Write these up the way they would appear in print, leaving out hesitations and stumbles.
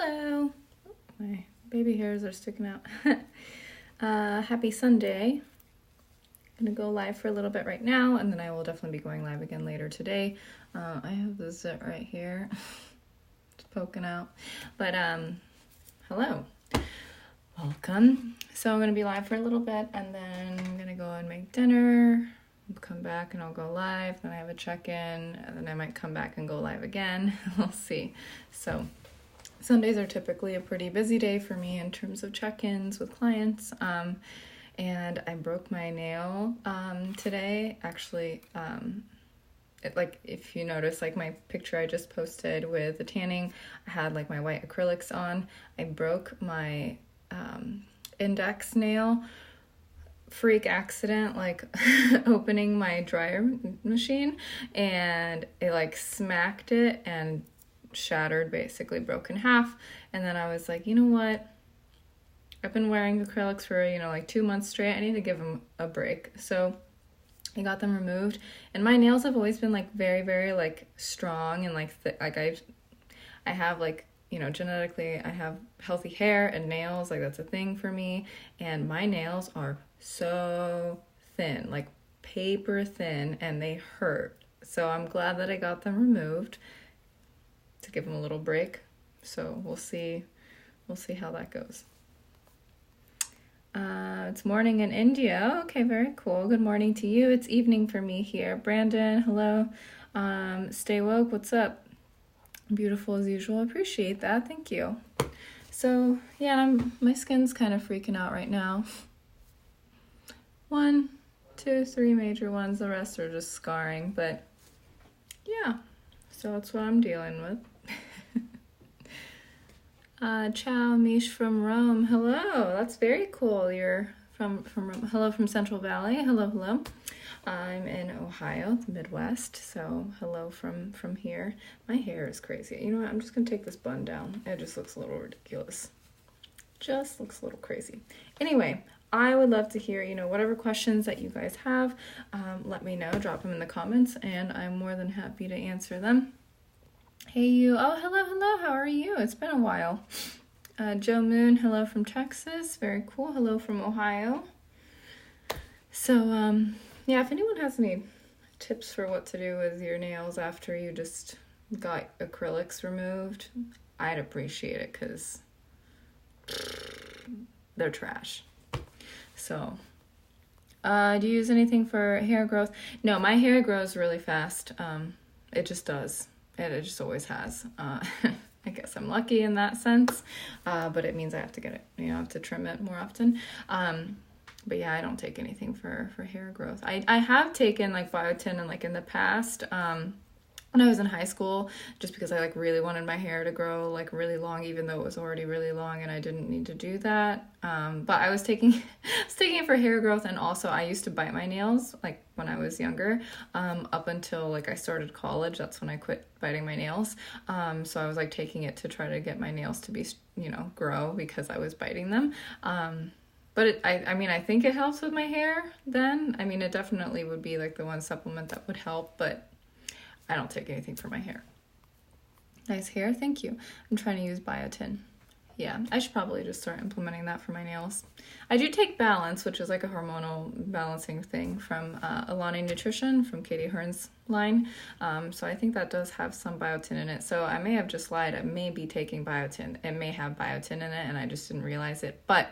Hello. My baby hairs are sticking out. Happy Sunday. I'm gonna go live for a little bit right now, and then I will definitely be going live again later today. I have the zit right here. It's poking out. But hello. Welcome. So I'm gonna be live for a little bit, and then I'm gonna go and make dinner. Come back and I'll go live. Then I have a check-in, and then I might come back and go live again. We'll see. So Sundays are typically a pretty busy day for me in terms of check-ins with clients. And I broke my nail today. Actually, if you notice, like my picture I just posted with the tanning, I had like my white acrylics on. I broke my index nail. Freak accident, like opening my dryer machine, and it like smacked it and shattered, basically broke in half. And then I was like, you know what, I've been wearing acrylics for like 2 months straight. I need to give them a break. So I got them removed, and my nails have always been like very, very like strong and like I have like genetically I have healthy hair and nails, like that's a thing for me. And my nails are so thin, like paper thin, and they hurt. So I'm glad that I got them removed to give them a little break. So we'll see how that goes. It's morning in India. Okay, very cool. Good morning to you. It's evening for me here. Brandon, hello. Stay woke, what's up? Beautiful as usual. Appreciate that. Thank you. So yeah, my skin's kind of freaking out right now. 1, 2, 3 major ones. The rest are just scarring, but yeah, so that's what I'm dealing with. Ciao, Mish from Rome. Hello, that's very cool. You're from Rome. Hello from Central Valley. Hello. I'm in Ohio, the Midwest, so hello from here. My hair is crazy. You know what? I'm just going to take this bun down. It just looks a little ridiculous. Just looks a little crazy. Anyway, I would love to hear, whatever questions that you guys have. Let me know. Drop them in the comments, and I'm more than happy to answer them. Hey, you. Oh, hello. How are you? It's been a while. Joe Moon, hello from Texas. Very cool. Hello from Ohio. So, yeah, if anyone has any tips for what to do with your nails after you just got acrylics removed, I'd appreciate it, because they're trash. So, do you use anything for hair growth? No, my hair grows really fast. It just does. It just always has. I guess I'm lucky in that sense, but it means I have to get it, I have to trim it more often. But yeah, I don't take anything for hair growth. I have taken like biotin and like in the past, when I was in high school, just because I like really wanted my hair to grow like really long, even though it was already really long and I didn't need to do that. But I was taking it for hair growth, and also I used to bite my nails like when I was younger, up until like I started college. That's when I quit biting my nails. So I was like taking it to try to get my nails to be, grow, because I was biting them. But I think it helps with my hair then. It definitely would be like the one supplement that would help, but I don't take anything for my hair. Nice hair, thank you. I'm trying to use biotin. Yeah, I should probably just start implementing that for my nails. I do take Balance, which is like a hormonal balancing thing from Alani Nutrition, from Katie Hearn's line. So I think that does have some biotin in it. So I may have just lied. I may be taking biotin. It may have biotin in it, and I just didn't realize it. But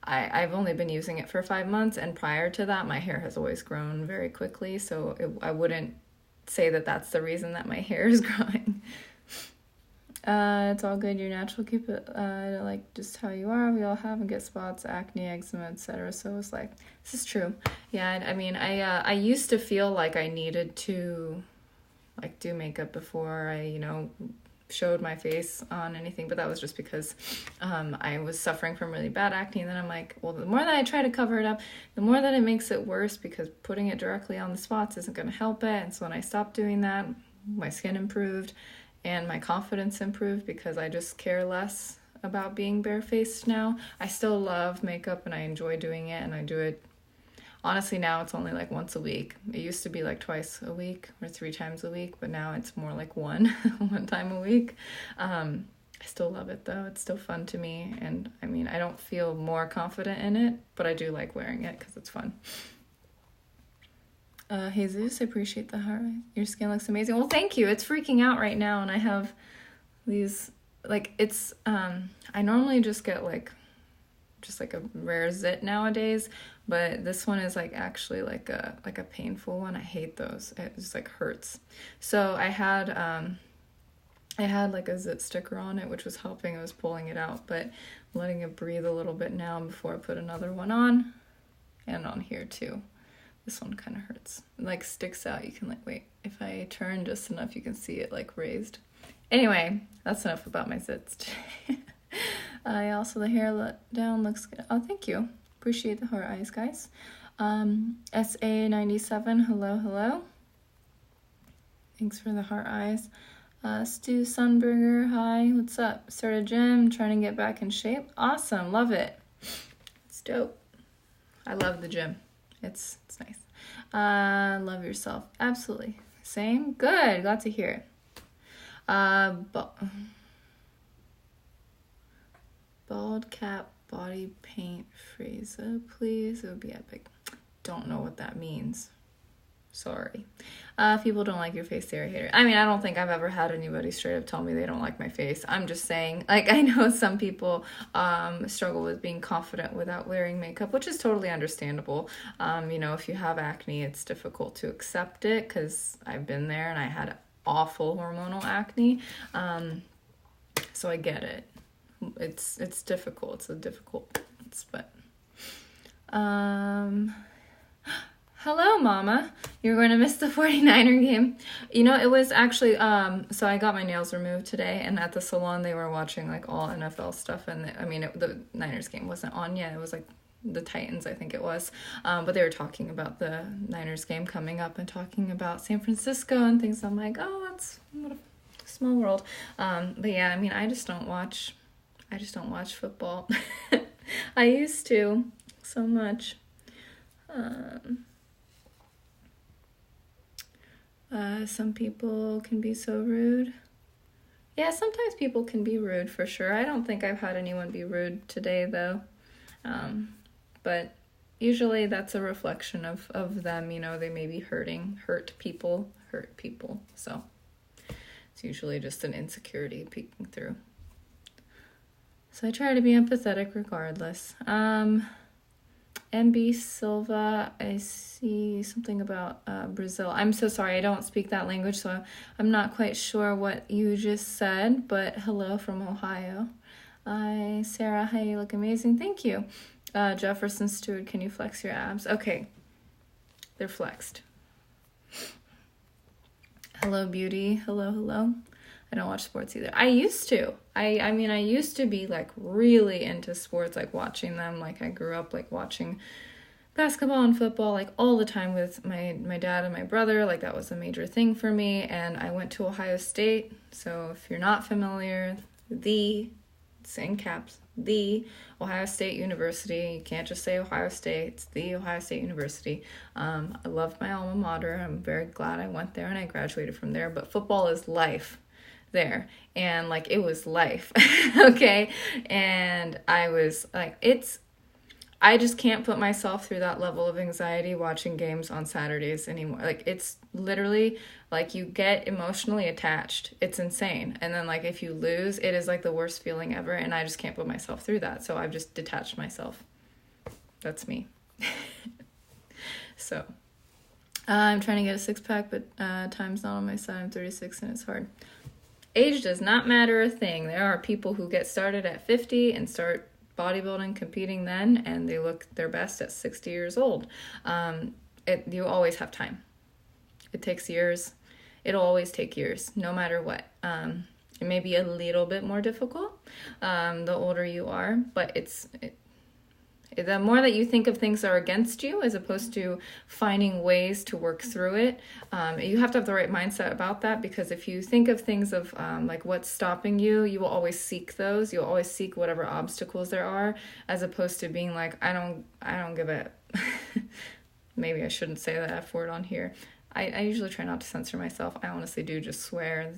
I've only been using it for 5 months, and prior to that, my hair has always grown very quickly. So I wouldn't say that that's the reason that my hair is growing. It's all good. You're natural. Keep it like just how you are. We all have and get spots, acne, eczema, etc. So it's like, this is true. Yeah, I used to feel like I needed to like do makeup before I showed my face on anything, but that was just because I was suffering from really bad acne. And then I'm like, well, the more that I try to cover it up, the more that it makes it worse, because putting it directly on the spots isn't going to help it. And so when I stopped doing that, my skin improved and my confidence improved, because I just care less about being barefaced now. I still love makeup and I enjoy doing it, and I do it. Honestly, now it's only like once a week. It used to be like twice a week or 3 times a week, but now it's more like one time a week. I still love it though. It's still fun to me. And I mean, I don't feel more confident in it, but I do like wearing it because it's fun. Jesus, I appreciate the heart. Your skin looks amazing. Well, thank you. It's freaking out right now. And I have these, like, it's, I normally just get like a rare zit nowadays, but this one is like actually like a painful one. I hate those. It just like hurts. So I had like a zit sticker on it, which was helping. I was pulling it out, but I'm letting it breathe a little bit now before I put another one on, and on here too. This one kind of hurts. It like sticks out. You can like, wait, if I turn just enough, you can see it like raised. Anyway, that's enough about my zits today. I also, the hair down looks good. Oh, thank you. Appreciate the heart eyes, guys. SA97, hello. Thanks for the heart eyes. Stu Sunburger, hi, what's up? Started gym, trying to get back in shape. Awesome, love it. It's dope. I love the gym. It's nice. Love yourself. Absolutely. Same? Good, glad to hear it. Bald cap body paint Frieza, please. It would be epic. Don't know what that means. Sorry. People don't like your face, they're a hater. I mean, I don't think I've ever had anybody straight up tell me they don't like my face. I'm just saying, like, I know some people struggle with being confident without wearing makeup, which is totally understandable. You know, if you have acne, it's difficult to accept it because I've been there and I had awful hormonal acne. So I get it. It's difficult. It's a difficult balance, but hello, Mama. You're going to miss the 49er game. You know, it was actually, so I got my nails removed today, and at the salon, they were watching, like, all NFL stuff, and, the Niners game wasn't on yet. It was, like, the Titans, I think it was, but they were talking about the Niners game coming up and talking about San Francisco and things. I'm like, oh, that's what a small world. But, yeah, I mean, I just don't watch football. I used to so much. Some people can be so rude. Yeah, sometimes people can be rude for sure. I don't think I've had anyone be rude today though. But usually that's a reflection of them, you know, they may be hurt people. So it's usually just an insecurity peeking through. So I try to be empathetic regardless. MB Silva, I see something about Brazil. I'm so sorry, I don't speak that language, so I'm not quite sure what you just said, but hello from Ohio. Hi, Sarah, hi, you look amazing. Thank you. Jefferson Stewart, can you flex your abs? Okay, they're flexed. Hello, beauty. Hello. I don't watch sports either. I used to. I mean, I used to be like really into sports, like watching them. Like I grew up like watching basketball and football like all the time with my dad and my brother. Like that was a major thing for me. And I went to Ohio State. So if you're not familiar, it's in caps, the Ohio State University. You can't just say Ohio State. It's the Ohio State University. I love my alma mater. I'm very glad I went there and I graduated from there. But football is life there, and like it was life. Okay, and I was like, I just can't put myself through that level of anxiety watching games on Saturdays anymore. Like it's literally like you get emotionally attached. It's insane. And then like if you lose, it is like the worst feeling ever, and I just can't put myself through that. So I've just detached myself. That's me. So I'm trying to get a six-pack, but time's not on my side. I'm 36 and it's hard. Age does not matter a thing. There are people who get started at 50 and start bodybuilding, competing then, and they look their best at 60 years old. You always have time. It takes years. It'll always take years, no matter what. It may be a little bit more difficult the older you are, but the more that you think of things that are against you as opposed to finding ways to work through it, you have to have the right mindset about that, because if you think of things of like what's stopping you, you will always seek those. You'll always seek whatever obstacles there are, as opposed to being like, I don't give a maybe I shouldn't say the F word on here. I usually try not to censor myself. I honestly do just swear.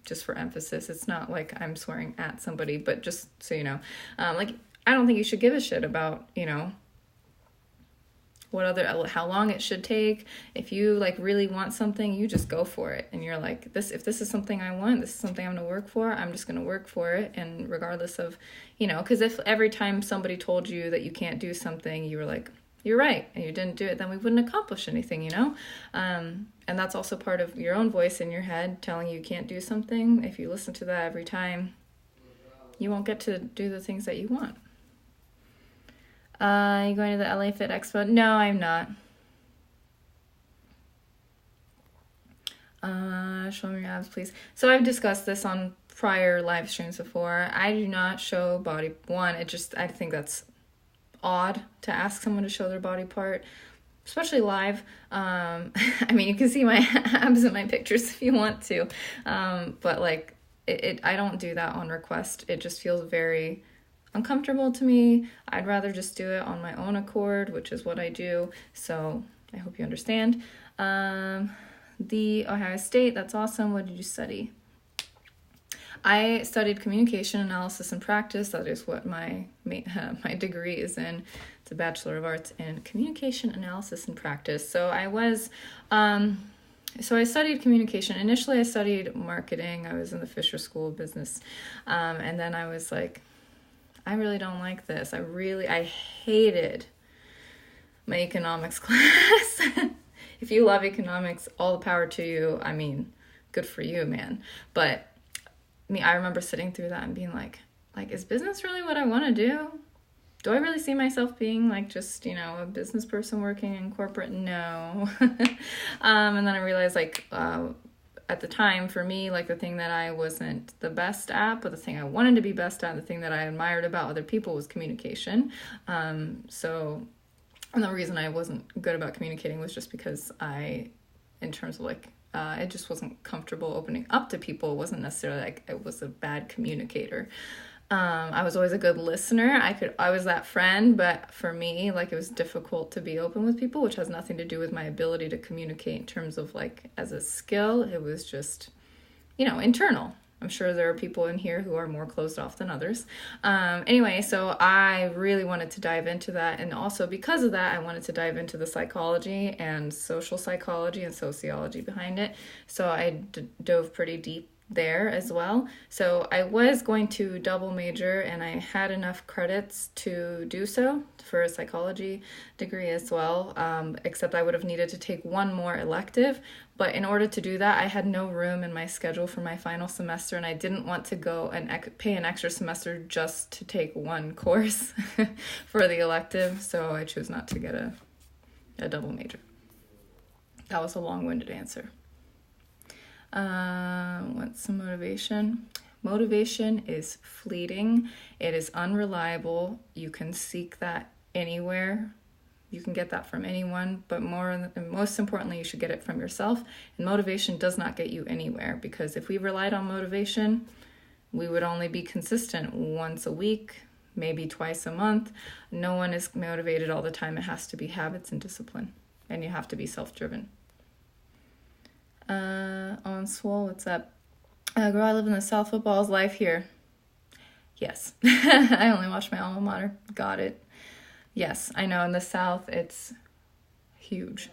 just for emphasis. It's not like I'm swearing at somebody, but just so you know, like, I don't think you should give a shit about, you know, how long it should take. If you like really want something, you just go for it. And you're like, if this is something I want, this is something I'm going to work for, I'm just going to work for it. And regardless of, you know, because if every time somebody told you that you can't do something, you were like, you're right, and you didn't do it, then we wouldn't accomplish anything, you know? And that's also part of your own voice in your head telling you can't do something. If you listen to that every time, you won't get to do the things that you want. You going to the LA Fit Expo? No, I'm not. Show me your abs, please. So I've discussed this on prior live streams before. I do not show body. I think that's odd to ask someone to show their body part, especially live. I mean, you can see my abs in my pictures if you want to. But like, I don't do that on request. It just feels very uncomfortable to me. I'd rather just do it on my own accord, which is what I do. So I hope you understand. The Ohio State, that's awesome. What did you study? I studied communication analysis and practice. That is what my degree is in. It's a Bachelor of Arts in Communication Analysis and Practice. So I studied communication. Initially, I studied marketing. I was in the Fisher School of Business. And then I was like, I really don't like this. I hated my economics class. If you love economics, all the power to you. I mean, good for you, man. But I remember sitting through that and being like, is business really what I want to do? Do I really see myself being like just, you know, a business person working in corporate? No. And then I realized at the time for me, like the thing that I wasn't the best at, but the thing I wanted to be best at, the thing that I admired about other people was communication. And the reason I wasn't good about communicating was just because in terms of like, it just wasn't comfortable opening up to people. It wasn't necessarily like I was a bad communicator. I was always a good listener. I was that friend, but for me, like, it was difficult to be open with people, which has nothing to do with my ability to communicate in terms of like as a skill. It was just, you know, internal. I'm sure there are people in here who are more closed off than others. Anyway, so I really wanted to dive into that. And also because of that, I wanted to dive into the psychology and social psychology and sociology behind it. So I dove pretty deep there as well. So I was going to double major, and I had enough credits to do so for a psychology degree as well, except I would have needed to take one more elective. But in order to do that, I had no room in my schedule for my final semester, and I didn't want to go and pay an extra semester just to take one course for the elective, so I chose not to get a double major. That was a long-winded answer. What's some motivation? Motivation is fleeting. It is unreliable. You can seek that anywhere. You can get that from anyone, but most importantly, you should get it from yourself. And motivation does not get you anywhere, because if we relied on motivation, we would only be consistent once a week, maybe twice a month. No one is motivated all the time. It has to be habits and discipline, and you have to be self-driven. On Swole, what's up? Girl, I live in the South. Football's life here. Yes. I only watch my alma mater. Got it. Yes, I know in the South it's huge.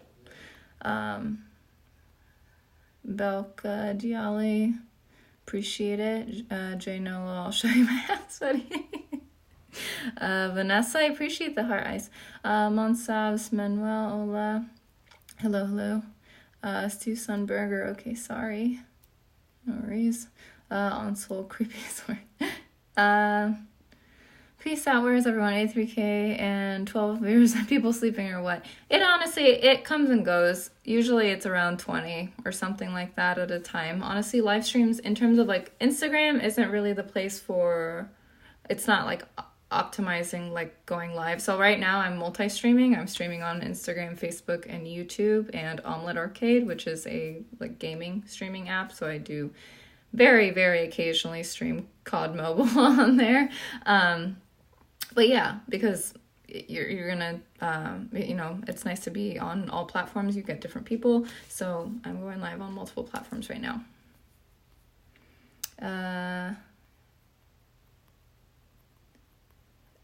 Belka Diali, appreciate it. Jay Nola, I'll show you my house, buddy. Vanessa, I appreciate the heart eyes. Monsavs, Manuel, hola. Hello. Stu Sunburger, okay, sorry. No worries. On Soul, creepy sword. Peace out, where is everyone? 83K and 12 viewers. People sleeping or what? It comes and goes. Usually it's around 20 or something like that at a time. Honestly, live streams, in terms of like, Instagram isn't really the place for, it's not like optimizing like going live. So right now I'm multi-streaming. I'm streaming on Instagram, Facebook, and YouTube, and Omelette Arcade, which is a like gaming streaming app. So I do very, very occasionally stream COD Mobile on there. But yeah, because you're gonna, it's nice to be on all platforms. You get different people. So I'm going live on multiple platforms right now. I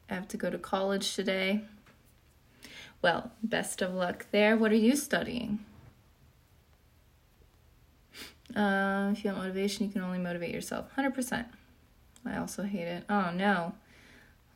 have to go to college today. Well, best of luck there. What are you studying? If you want motivation, you can only motivate yourself. 100%. I also hate it. Oh, no.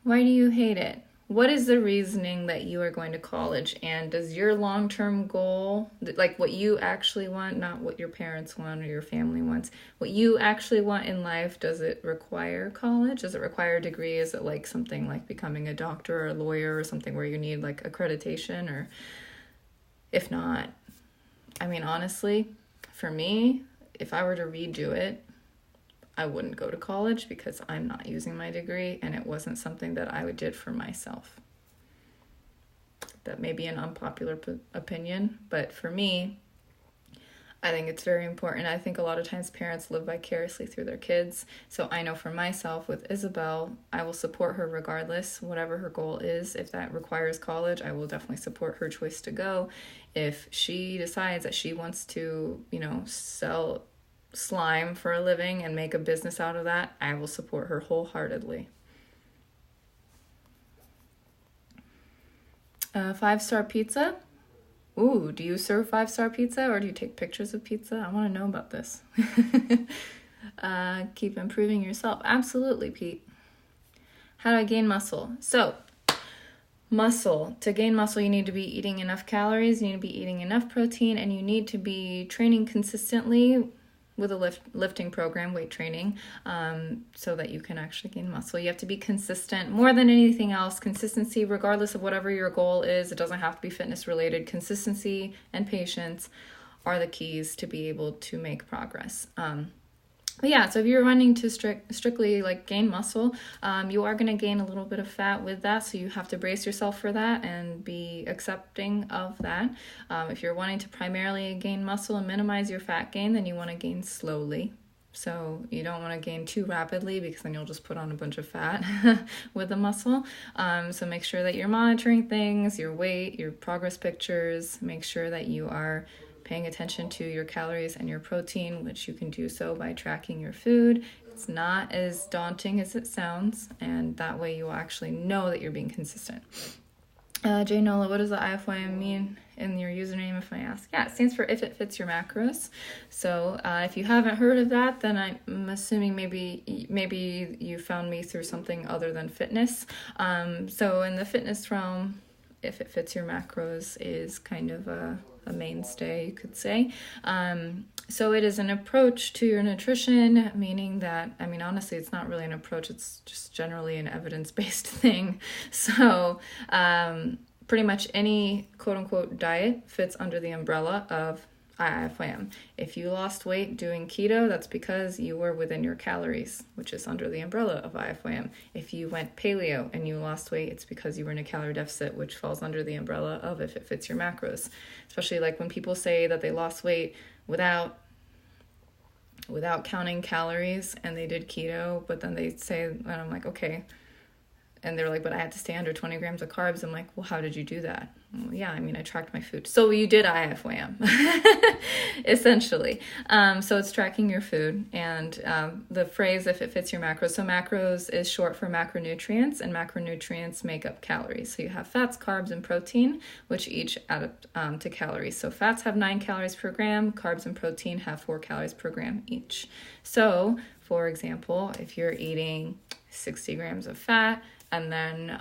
Why do you hate it? What is the reasoning that you are going to college? And does your long-term goal, like what you actually want, not what your parents want or your family wants, what you actually want in life, does it require college? Does it require a degree? Is it like something like becoming a doctor or a lawyer or something where you need like accreditation? Or if not, I mean, honestly, for me, if I were to redo it, I wouldn't go to college because I'm not using my degree and it wasn't something that I did for myself. That may be an unpopular opinion, but for me, I think it's very important. I think a lot of times parents live vicariously through their kids. So I know for myself with Isabel, I will support her regardless, whatever her goal is. If that requires college, I will definitely support her choice to go. If she decides that she wants to, sell slime for a living and make a business out of that, I will support her wholeheartedly. 5-star pizza? Ooh, do you serve 5-star pizza or do you take pictures of pizza? I want to know about this. Keep improving yourself. Absolutely, Pete. How do I gain muscle? So, to gain muscle, you need to be eating enough calories, you need to be eating enough protein, and you need to be training consistently with a lifting program, weight training, so that you can actually gain muscle. You have to be consistent. More than anything else, consistency, regardless of whatever your goal is, it doesn't have to be fitness related. Consistency and patience are the keys to be able to make progress. But yeah, so if you're wanting to strictly like gain muscle, you are going to gain a little bit of fat with that. So you have to brace yourself for that and be accepting of that. If you're wanting to primarily gain muscle and minimize your fat gain, then you want to gain slowly. So you don't want to gain too rapidly because then you'll just put on a bunch of fat with the muscle. So make sure that you're monitoring things, your weight, your progress pictures. Make sure that you are paying attention to your calories and your protein, which you can do so by tracking your food. It's not as daunting as it sounds, and that way you will actually know that you're being consistent. Jay Nola, what does the IFYM mean in your username, if I ask? Yeah, it stands for if it fits your macros. So if you haven't heard of that, then I'm assuming maybe you found me through something other than fitness. So in the fitness realm, if it fits your macros is kind of a mainstay, you could say. So it is an approach to your nutrition, meaning that, honestly, it's not really an approach, it's just generally an evidence-based thing. So pretty much any quote-unquote diet fits under the umbrella of IFYM. If you lost weight doing keto, that's because you were within your calories, which is under the umbrella of IFYM. If you went paleo and you lost weight, it's because you were in a calorie deficit, which falls under the umbrella of if it fits your macros. Especially like when people say that they lost weight without counting calories and they did keto, but then they say, and I'm like, okay. And they're like, but I had to stay under 20 grams of carbs. I'm like, well, how did you do that? Well, yeah, I tracked my food. So you did IFYM, essentially. So it's tracking your food. And the phrase, if it fits your macros. So macros is short for macronutrients, and macronutrients make up calories. So you have fats, carbs, and protein, which each add up to calories. So fats have 9 calories per gram. Carbs and protein have 4 calories per gram each. So, for example, if you're eating 60 grams of fat, and then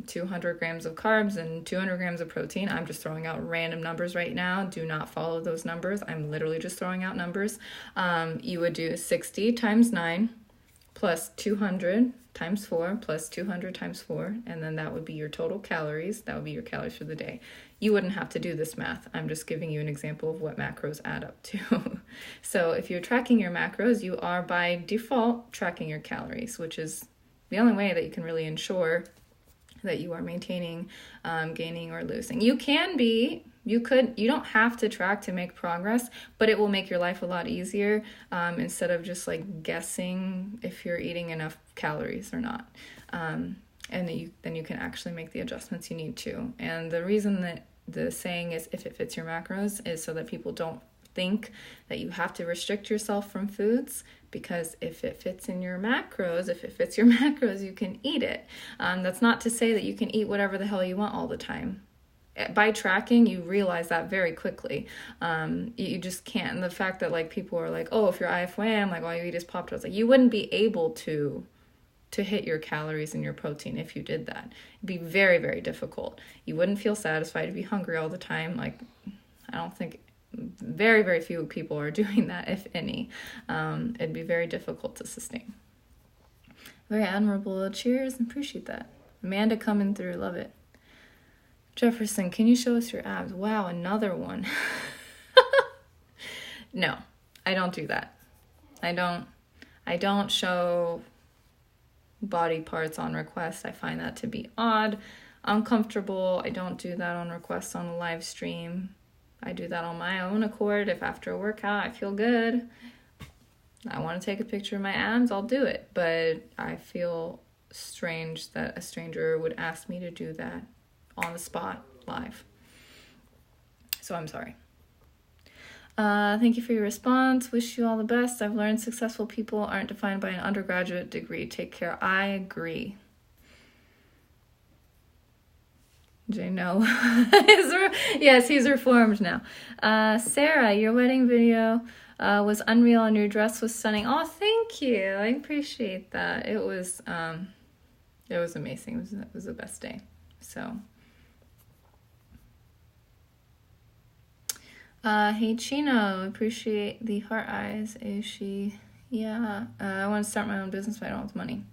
200 grams of carbs and 200 grams of protein. I'm just throwing out random numbers right now. Do not follow those numbers. I'm literally just throwing out numbers. You would do 60 times 9 plus 200 times 4 plus 200 times 4, and then that would be your total calories. That would be your calories for the day. You wouldn't have to do this math. I'm just giving you an example of what macros add up to. So if you're tracking your macros, you are by default tracking your calories, which is the only way that you can really ensure that you are maintaining, gaining, or losing. You don't have to track to make progress, but it will make your life a lot easier instead of just like guessing if you're eating enough calories or not. And then you can actually make the adjustments you need to. And the reason that the saying is if it fits your macros is so that people don't think that you have to restrict yourself from foods, because if it fits in your macros, you can eat it. That's not to say that you can eat whatever the hell you want all the time. By tracking, you realize that very quickly. You just can't. And the fact that like people are like, oh, if you're IFYM, like all you eat is Pop-Tarts, like you wouldn't be able to hit your calories and your protein if you did that. It'd be very, very difficult. You wouldn't feel satisfied. You'd be hungry all the time. Like, I don't think very, very few people are doing that, if any. It'd be very difficult to sustain. Very admirable. Cheers. Appreciate that. Amanda coming through. Love it. Jefferson, can you show us your abs? Wow, another one. No, I don't do that. I don't show body parts on request. I find that to be odd, uncomfortable. I don't do that on request on a live stream. I do that on my own accord. If after a workout I feel good, I want to take a picture of my abs, I'll do it. But I feel strange that a stranger would ask me to do that on the spot live. So I'm sorry. Thank you for your response. Wish you all the best. I've learned successful people aren't defined by an undergraduate degree. Take care. I agree. Jay, no. Yes, he's reformed now. Sarah, your wedding video was unreal and your dress was stunning. Oh, thank you. I appreciate that. It was amazing. It was the best day. So, hey Chino, appreciate the heart eyes. Is she? Yeah. I want to start my own business, but I don't have the money.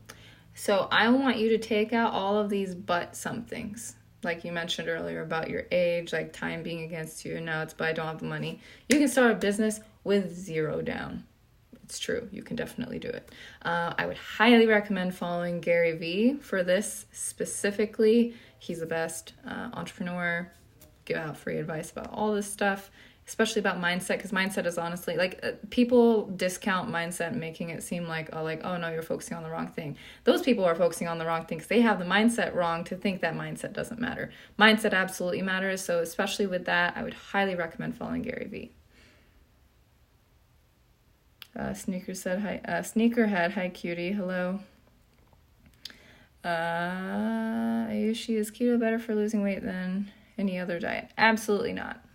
So I want you to take out all of these but somethings. Like you mentioned earlier about your age, like time being against you. Now it's, but I don't have the money. You can start a business with 0 down. It's true. You can definitely do it. I would highly recommend following Gary Vee for this specifically. He's the best entrepreneur. Give out free advice about all this stuff, especially about mindset, because mindset is honestly, like, people discount mindset, making it seem like, oh no, you're focusing on the wrong thing. Those people are focusing on the wrong thing because they have the mindset wrong to think that mindset doesn't matter. Mindset absolutely matters, so especially with that, I would highly recommend following Gary Vee. Sneakerhead, hi cutie, hello. Ayushi, is keto better for losing weight than any other diet? Absolutely not.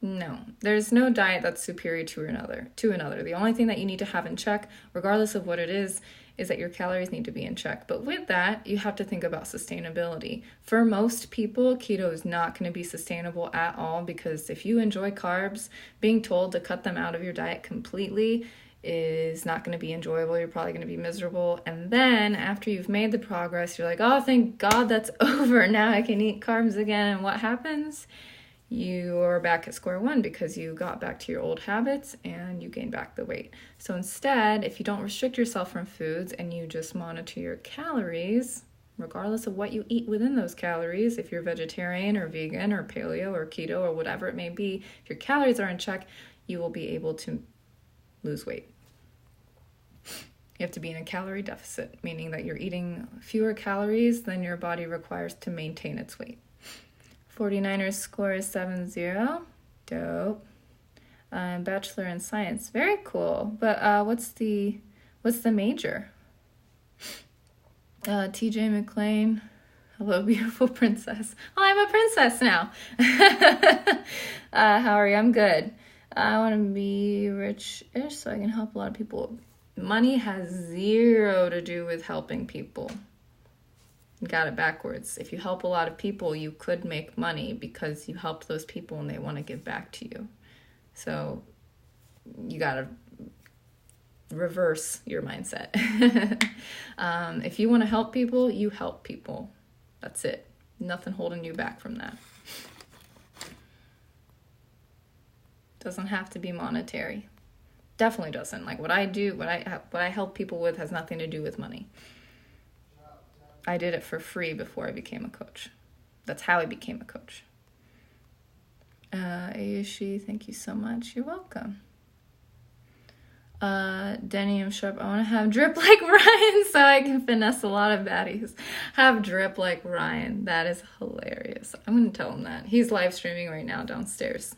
No, there's no diet that's superior to another. The only thing that you need to have in check, regardless of what it is that your calories need to be in check. But with that, you have to think about sustainability. For most people, keto is not going to be sustainable at all, because if you enjoy carbs, being told to cut them out of your diet completely is not going to be enjoyable. You're probably going to be miserable. And then after you've made the progress, you're like, oh, thank God that's over. Now I can eat carbs again. And what happens? You're back at square one because you got back to your old habits and you gained back the weight. So instead, if you don't restrict yourself from foods and you just monitor your calories, regardless of what you eat within those calories, if you're vegetarian or vegan or paleo or keto or whatever it may be, if your calories are in check, you will be able to lose weight. You have to be in a calorie deficit, meaning that you're eating fewer calories than your body requires to maintain its weight. 49ers score is 7-0. Dope. Bachelor in Science. Very cool. But what's the major? TJ McLean. Hello, beautiful princess. Oh, I'm a princess now. How are you? I'm good. I want to be rich-ish so I can help a lot of people. Money has 0 to do with helping people. Got it backwards. If you help a lot of people, you could make money because you helped those people and they want to give back to you. So you got to reverse your mindset. If you want to help people, you help people. That's it. Nothing holding you back from that. Doesn't have to be monetary. Definitely doesn't. Like what I do, what I help people with has nothing to do with money. I did it for free before I became a coach. That's how I became a coach. Ayushi, thank you so much. You're welcome. Denny, I'm sharp. I want to have drip like Ryan so I can finesse a lot of baddies. Have drip like Ryan. That is hilarious. I'm going to tell him that. He's live streaming right now downstairs.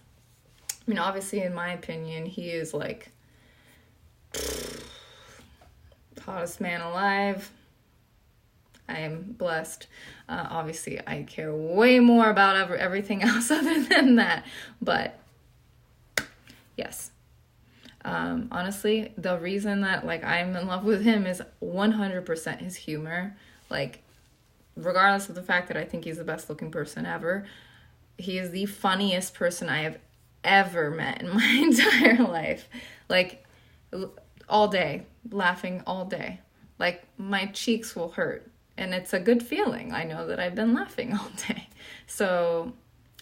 mean, obviously, in my opinion, he is like hottest man alive. I am blessed. Obviously, I care way more about everything else other than that. But yes, honestly, the reason that like I'm in love with him is 100% his humor. Like, regardless of the fact that I think he's the best looking person ever, he is the funniest person I have ever met in my entire life. Like, all day, laughing all day. Like, my cheeks will hurt. And it's a good feeling. I know that I've been laughing all day. So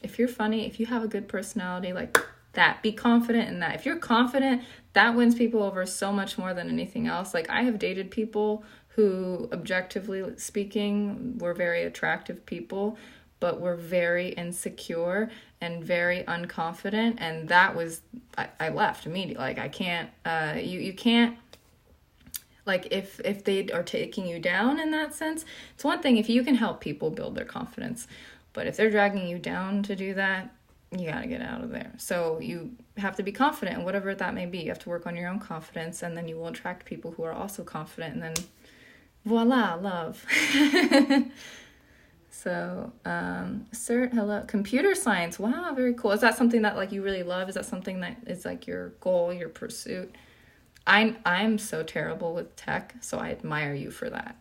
if you're funny, if you have a good personality, like that, be confident in that. If you're confident, that wins people over so much more than anything else. Like, I have dated people who, objectively speaking, were very attractive people, but were very insecure and very unconfident. And that was, I left immediately. Like, I can't, you can't, like, if they are taking you down in that sense, it's one thing if you can help people build their confidence. But if they're dragging you down to do that, you got to get out of there. So you have to be confident in whatever that may be. You have to work on your own confidence, and then you will attract people who are also confident, and then voila, love. So, cert, hello, computer science. Wow, very cool. Is that something that like you really love? Is that something that is like your goal, your pursuit? I'm so terrible with tech, so I admire you for that.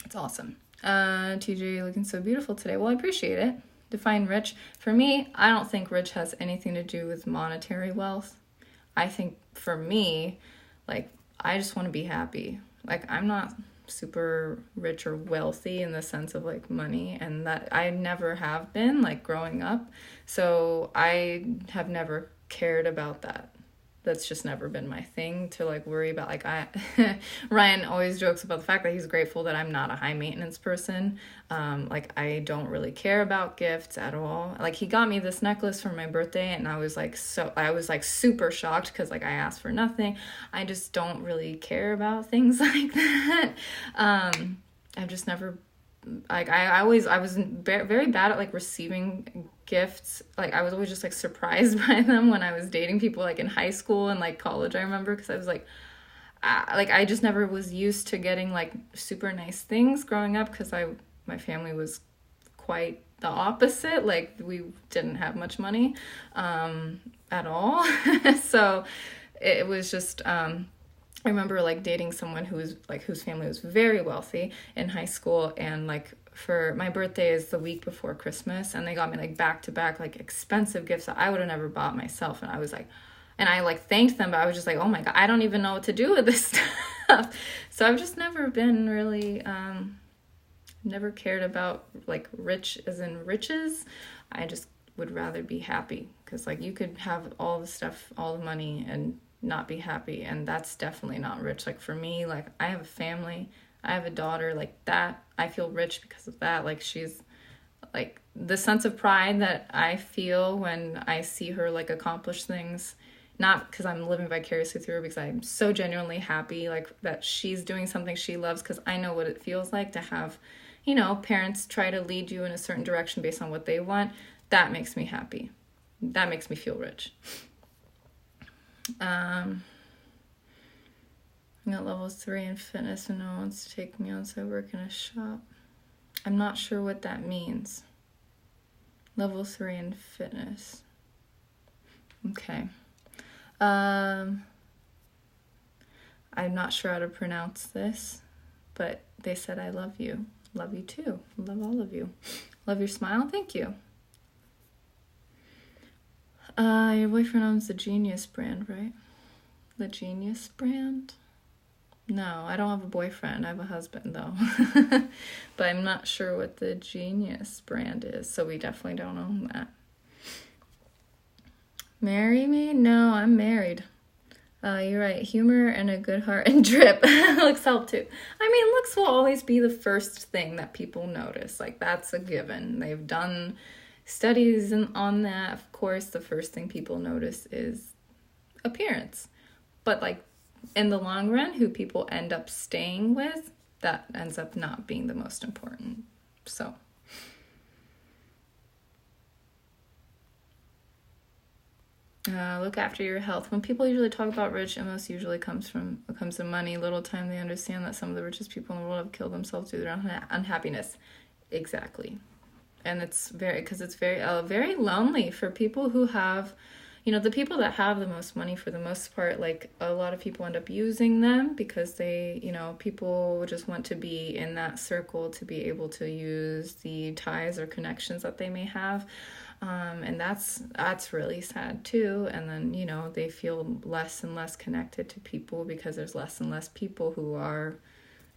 It's awesome. TJ, you're looking so beautiful today. Well, I appreciate it. Define rich. For me, I don't think rich has anything to do with monetary wealth. I think for me, like, I just want to be happy. Like, I'm not super rich or wealthy in the sense of like money, and that I never have been like growing up. So I have never cared about that. That's just never been my thing to like worry about. Like, Ryan always jokes about the fact that he's grateful that I'm not a high maintenance person. Like, I don't really care about gifts at all. Like, he got me this necklace for my birthday, and I was like super shocked because like I asked for nothing. I just don't really care about things like that. I've just never, like, I was very bad at like receiving gifts. Like, I was always just like surprised by them when I was dating people like in high school and like college, I remember, because I was like I just never was used to getting like super nice things growing up, because my family was quite the opposite. Like, we didn't have much money at all. So it was just I remember like dating someone whose family was very wealthy in high school, and like for my birthday is the week before Christmas, and they got me like back to back like expensive gifts that I would have never bought myself. And I was like, and I like thanked them, but I was just like, oh my God, I don't even know what to do with this stuff. So I've just never been really never cared about like rich as in riches. I just would rather be happy, because like you could have all the stuff, all the money, and not be happy, and that's definitely not rich. Like, for me, like, I have a family, I have a daughter, like that, I feel rich because of that. Like, she's like the sense of pride that I feel when I see her like accomplish things, not because I'm living vicariously through her, because I'm so genuinely happy like that she's doing something she loves, because I know what it feels like to have, you know, parents try to lead you in a certain direction based on what they want. That makes me happy. That makes me feel rich. I got level 3 in fitness and no one wants to take me on, so I work in a shop. I'm not sure what that means. Level 3 in fitness. Okay. I'm not sure how to pronounce this, but they said I love you. Love you too. Love all of you. Love your smile. Thank you. Your boyfriend owns the Genius brand, right? The Genius brand? No, I don't have a boyfriend. I have a husband, though. But I'm not sure what the Genius brand is, so we definitely don't own that. Marry me? No, I'm married. You're right. Humor and a good heart and drip. Looks help too. I mean, looks will always be the first thing that people notice. Like, that's a given. They've done studies on that. Of course, the first thing people notice is appearance. But like, in the long run, who people end up staying with, that ends up not being the most important. So Look after your health. When people usually talk about rich, it most usually comes to money. Little time they understand that some of the richest people in the world have killed themselves due to their own unhappiness. Exactly. And it's very lonely for people who have, the people that have the most money, for the most part, like a lot of people end up using them because they, people just want to be in that circle to be able to use the ties or connections that they may have. And that's really sad too. And then, they feel less and less connected to people because there's less and less people who are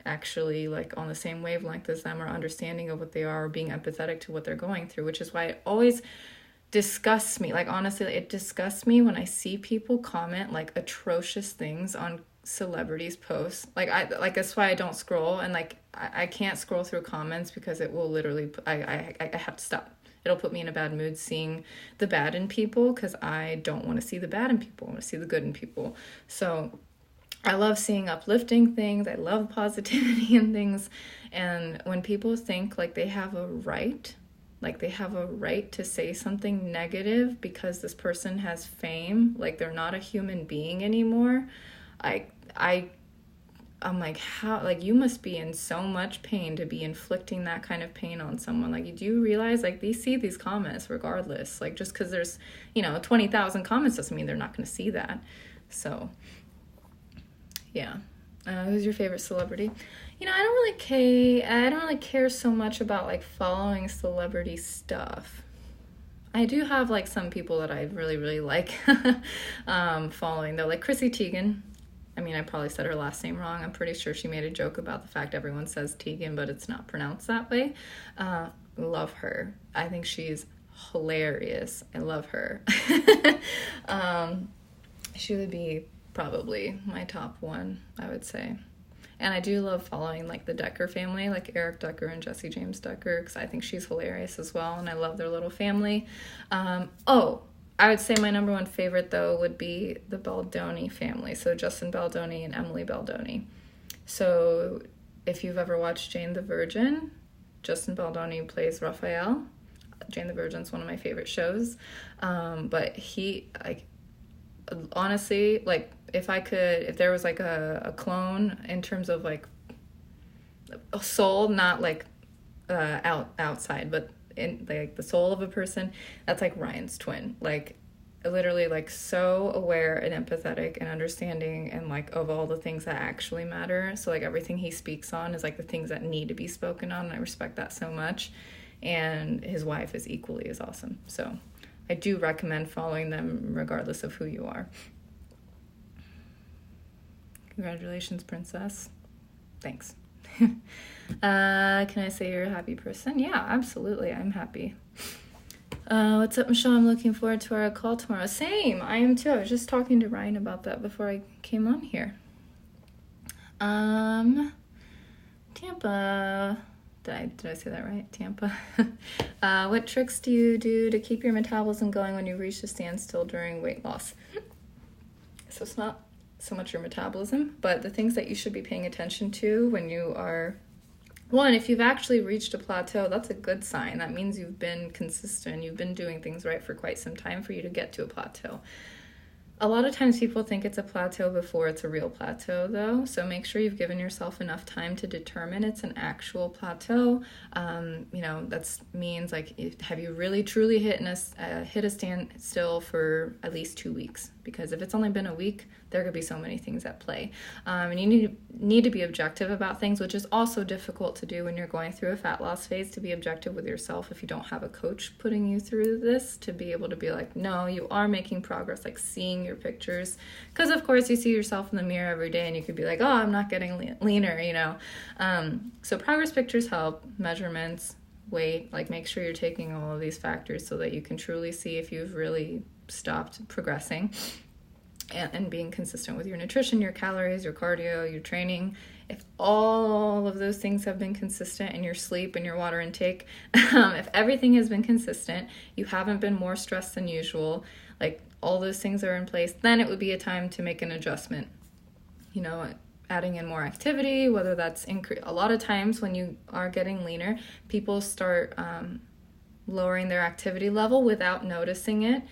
actually like on the same wavelength as them, or understanding of what they are, or being empathetic to what they're going through, which is why it always disgusts me. Like, honestly, it disgusts me when I see people comment like atrocious things on celebrities' posts. That's why I don't scroll, and like I can't scroll through comments because it will literally I have to stop. It'll put me in a bad mood seeing the bad in people, because I don't want to see the bad in people. I want to see the good in people. So I love seeing uplifting things. I love positivity in things. And when people think like they have a right, to say something negative because this person has fame, like they're not a human being anymore, I'm like, how, like, you must be in so much pain to be inflicting that kind of pain on someone. Like, do you realize, like, they see these comments regardless. Like, just because there's, 20,000 comments doesn't mean they're not going to see that. So, yeah. Who's your favorite celebrity? I don't really care so much about, like, following celebrity stuff. I do have, like, some people that I really, really like following, though. Like, Chrissy Teigen. I probably said her last name wrong. I'm pretty sure she made a joke about the fact everyone says Teigen, but it's not pronounced that way. Love her. I think she's hilarious. I love her. She would be probably my top one, I would say. And I do love following, like, the Decker family, like Eric Decker and Jesse James Decker, because I think she's hilarious as well, and I love their little family. I would say my number one favorite, though, would be the Baldoni family. So Justin Baldoni and Emily Baldoni. So if you've ever watched Jane the Virgin, Justin Baldoni plays Raphael. Jane the Virgin's one of my favorite shows. But he, like, honestly, like, if there was, like, a clone in terms of, like, a soul, not, like, outside, but in, like, the soul of a person, that's like Ryan's twin. Like, literally, like, so aware and empathetic and understanding, and like of all the things that actually matter. So like everything he speaks on is like the things that need to be spoken on, and I respect that so much. And his wife is equally as awesome. So I do recommend following them regardless of who you are. Congratulations, princess. Thanks. Can I say you're a happy person? Yeah, absolutely. I'm happy. What's up, Michelle? I'm looking forward to our call tomorrow. Same. I am too. I was just talking to Ryan about that before I came on here. Tampa. Did I say that right? Tampa. What tricks do you do to keep your metabolism going when you reach a standstill during weight loss? So it's not so much your metabolism, but the things that you should be paying attention to when you are, one, if you've actually reached a plateau, that's a good sign. That means you've been consistent, you've been doing things right for quite some time for you to get to a plateau. A lot of times people think it's a plateau before it's a real plateau, though, so make sure you've given yourself enough time to determine it's an actual plateau. That means, like, have you really truly hit a standstill for at least 2 weeks? Because if it's only been a week, there could be so many things at play. And you need to be objective about things, which is also difficult to do when you're going through a fat loss phase, to be objective with yourself if you don't have a coach putting you through this, to be able to be like, no, you are making progress, like seeing your pictures. Because, of course, you see yourself in the mirror every day and you could be like, oh, I'm not getting leaner, So progress pictures help, measurements, weight, like make sure you're taking all of these factors so that you can truly see if you've really stopped progressing. And being consistent with your nutrition, your calories, your cardio, your training. If all of those things have been consistent, and your sleep and your water intake, if everything has been consistent, you haven't been more stressed than usual, like all those things are in place, then it would be a time to make an adjustment. Adding in more activity, whether that's a lot of times when you are getting leaner, people start lowering their activity level without noticing it,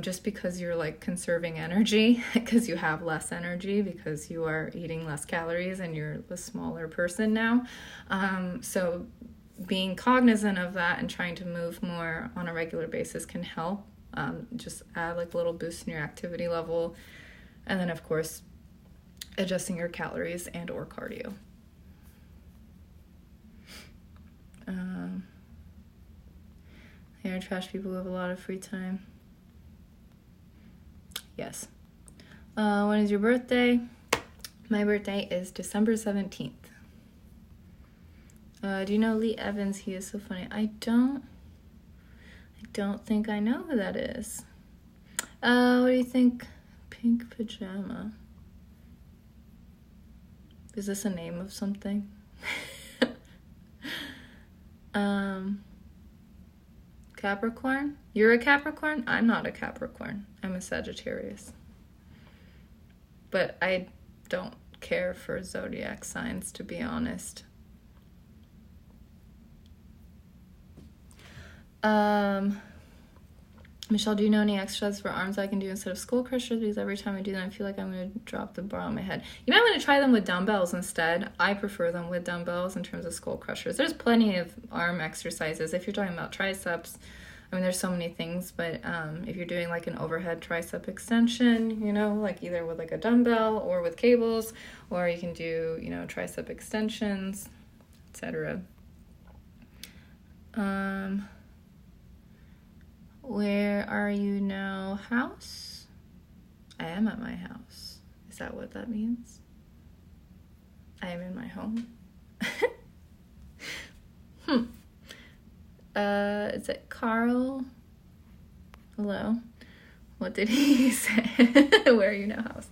just because you're like conserving energy because you have less energy because you are eating less calories and you're a smaller person now. So being cognizant of that and trying to move more on a regular basis can help. Just add like a little boost in your activity level. And then of course, adjusting your calories and or cardio. Hair trash people who have a lot of free time. Yes. When is your birthday? My birthday is December 17th. Do you know Lee Evans? He is so funny. I don't think I know who that is. What do you think? Pink pajama. Is this a name of something? Capricorn? You're a Capricorn? I'm not a Capricorn. I'm a Sagittarius. But I don't care for zodiac signs, to be honest. Michelle, do you know any exercises for arms I can do instead of skull crushers? Because every time I do them, I feel like I'm going to drop the bar on my head. You might want to try them with dumbbells instead. I prefer them with dumbbells in terms of skull crushers. There's plenty of arm exercises. If you're talking about triceps, I mean, there's so many things, but if you're doing like an overhead tricep extension, you know, like either with like a dumbbell or with cables, or you can do, you know, tricep extensions, etc. Where are you now? House? I am at my house. Is that what that means? I am in my home. Is it Carl? Hello? What did he say? Where are you now, house?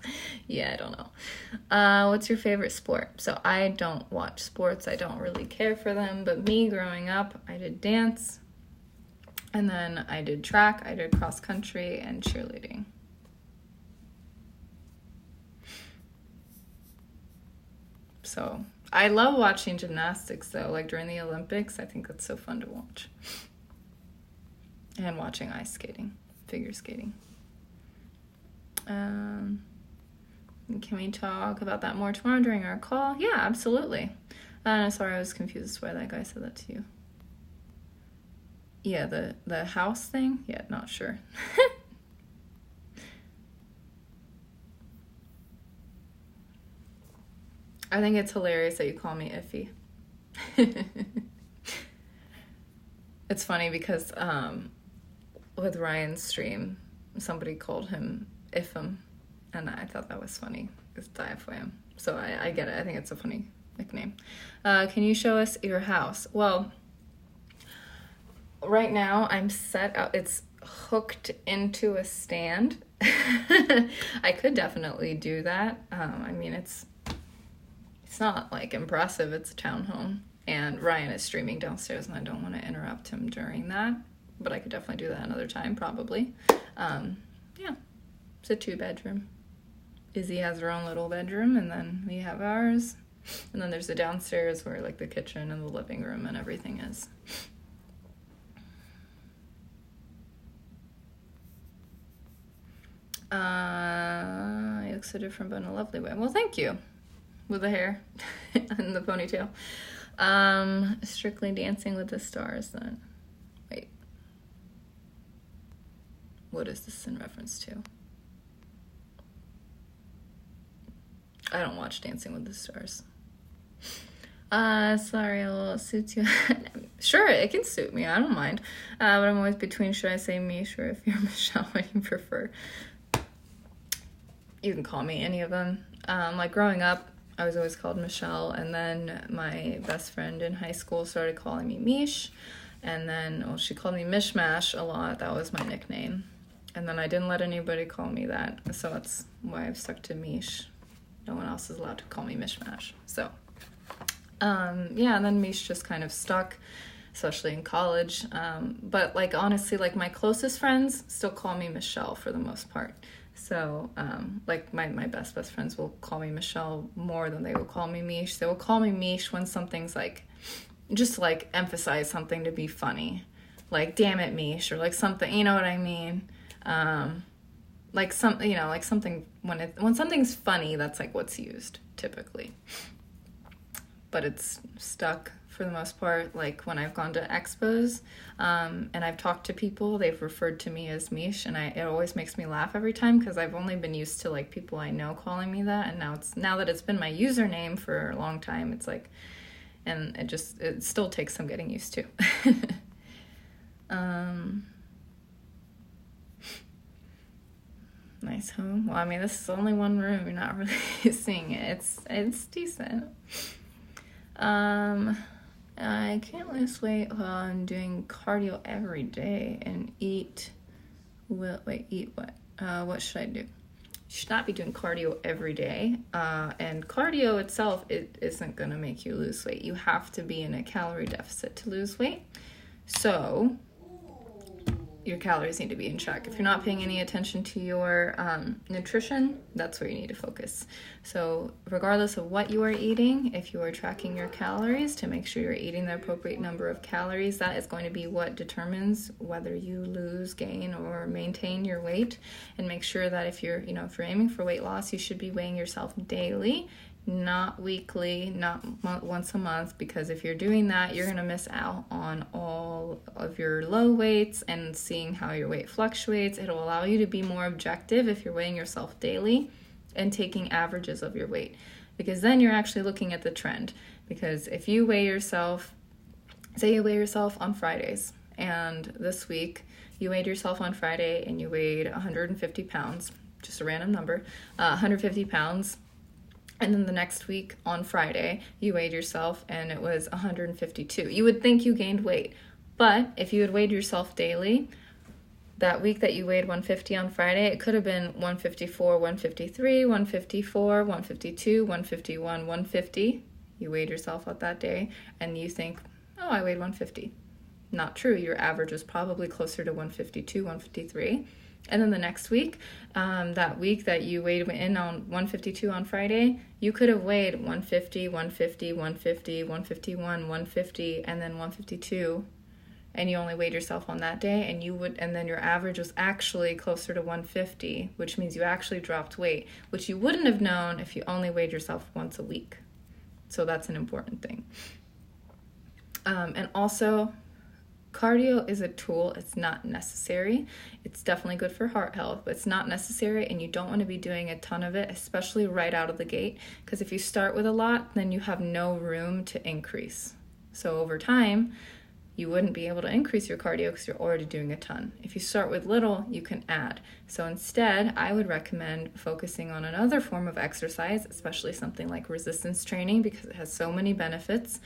Yeah, I don't know. What's your favorite sport? So I don't watch sports. I don't really care for them. But me, growing up, I did dance. And then I did track, I did cross country, and cheerleading. So I love watching gymnastics, though. Like during the Olympics, I think that's so fun to watch. And watching ice skating, figure skating. Can we talk about that more tomorrow during our call? Yeah, absolutely. Sorry, I was confused as to why that guy said that to you. Yeah, the house thing? Yeah, not sure. I think it's hilarious that you call me Iffy. It's funny because with Ryan's stream, somebody called him Ifham, and I thought that was funny. It's diaphragm. So I get it. I think it's a funny nickname. Can you show us your house? Well, right now I'm set up. It's hooked into a stand. I could definitely do that. I mean, it's not like impressive. It's a townhome, and Ryan is streaming downstairs, and I don't want to interrupt him during that. But I could definitely do that another time, probably. Yeah, it's a 2-bedroom. Izzy has her own little bedroom, and then we have ours. And then there's the downstairs where like the kitchen and the living room and everything is. You look so different, but in a lovely way. Well, thank you. With the hair and the ponytail. Strictly Dancing with the Stars, then. Wait. What is this in reference to? I don't watch Dancing with the Stars. Sorry, well, it suits you. Sure, it can suit me. I don't mind. But I'm always between, should I say Mish or if you're Michelle, what do you prefer? You can call me any of them. Like growing up, I was always called Michelle, and then my best friend in high school started calling me Mish, and then she called me Mishmash a lot. That was my nickname. And then I didn't let anybody call me that, so that's why I've stuck to Mish. No one else is allowed to call me Mishmash. So, yeah, and then Mish just kind of stuck, especially in college. But, like, honestly, like, my closest friends still call me Michelle for the most part. So, like, my best friends will call me Michelle more than they will call me Mish. They will call me Mish when something's, like, just to, like, emphasize something to be funny. like damn it Mish, or like something, you know what I mean? Like something, like something when something's funny, that's like what's used typically. But it's stuck for the most part. Like when I've gone to expos, and I've talked to people, they've referred to me as Mish, and it always makes me laugh every time, because I've only been used to like people I know calling me that, and now that it's been my username for a long time, it's like, and it still takes some getting used to. Nice home. Well, I mean, this is only one room. You're not really seeing it. It's decent. I can't lose weight while I'm doing cardio every day and eat. Eat what? What should I do? You should not be doing cardio every day. And cardio itself, it isn't going to make you lose weight. You have to be in a calorie deficit to lose weight. So your calories need to be in check. If you're not paying any attention to your nutrition, that's where you need to focus. So regardless of what you are eating, if you are tracking your calories to make sure you're eating the appropriate number of calories, that is going to be what determines whether you lose, gain, or maintain your weight. And make sure that if you're aiming for weight loss, you should be weighing yourself daily, not weekly, not once a month, because if you're doing that, you're going to miss out on all of your low weights and seeing how your weight fluctuates. It'll allow you to be more objective if you're weighing yourself daily and taking averages of your weight, because then you're actually looking at the trend. Because if you weigh yourself, say you weigh yourself on Fridays, and this week you weighed yourself on Friday and you weighed 150 pounds, just a random number, 150 pounds, and then the next week on Friday, you weighed yourself and it was 152. You would think you gained weight. But if you had weighed yourself daily, that week that you weighed 150 on Friday, it could have been 154, 153, 154, 152, 151, 150. You weighed yourself out that day and you think, oh, I weighed 150. Not true. Your average was probably closer to 152, 153. And then the next week, that week that you weighed in on 152 on Friday, you could have weighed 150, 150, 150, 151, 150, and then 152, and you only weighed yourself on that day, and then your average was actually closer to 150, which means you actually dropped weight, which you wouldn't have known if you only weighed yourself once a week. So that's an important thing. And also, cardio is a tool. It's not necessary. It's definitely good for heart health, but it's not necessary, and you don't want to be doing a ton of it, especially right out of the gate, because if you start with a lot, then you have no room to increase. So over time, you wouldn't be able to increase your cardio because you're already doing a ton. If you start with little, you can add. So instead, I would recommend focusing on another form of exercise, especially something like resistance training, because it has so many benefits,